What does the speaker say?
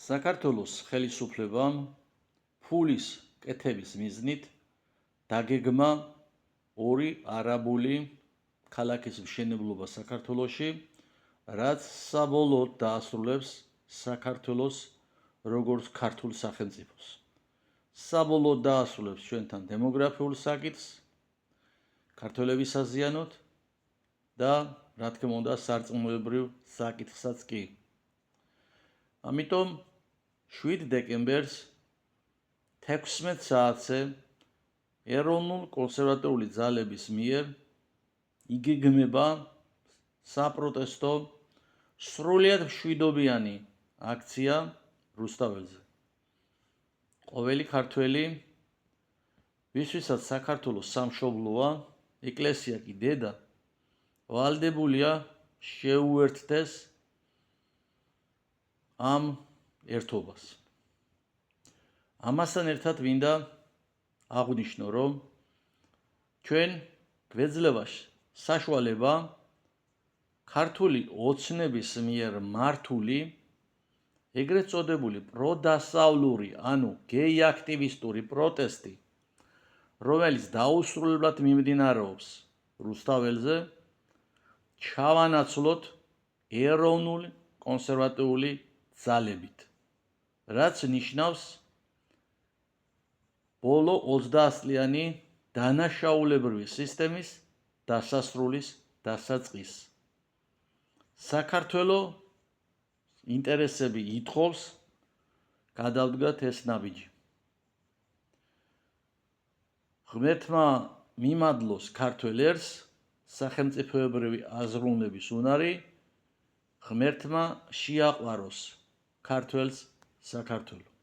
საქართველოს ხელისუფლებამ ფულის კეთების მიზნით დაგეგმა ორი არაბული ქალაქის მშენებლობა საქართველოში, რაც საბოლოოდ დაასრულებს საქართველოს როგორც ქართულ სახელმწიფოს. საბოლოოდ დაასრულებს ჩვენთან დემოგრაფიულ საკითხს, ქართველების აზიანოთ და რა თქმა უნდა სარწმუნოებრივ საკითხსაც კი. ამიტომ 7 დეკემბერს 16 საათზე ეროვნულ კონსერვატიული ძალების მიერ იგეგმება საპროტესტო სრულიად მშვიდობიანი აქცია რუსთაველზე. ყოველი ქართველი, ვისვისაც საქართველოს სამშობლოა, ეკლესია კი დედა, ვალდებულია შეუერთდეს ამ ერთობას. ამასთან ერთად მინდა აღვნიშნო, რომ ჩვენ გვეძლება საშუალება ქართული ოცნების მიერ მართული ეგრეთ წოდებული პროდასავლური, ანუ გეი აქტივისტური პროტესტი, რომელიც დაუსრულებლად მიმდინარეობს რუსთაველზე, ჩავანაცვლოთ ეროვნული კონსერვატიული ძალებით, რაც ნიშნავს ბოლო 20 წლიანი დანაშაულებრივი სისტემის დასასრულის დასაწყისს. საქართველოს ინტერესები ითხოვს გადავდგათ ეს ნაბიჯი. ღმერთმა მიმადლოს ქართველ ერს სახელმწიფოებრივი აზროვნების უნარი, ღმერთმა შეაყვაროს ქართველს საქართველო.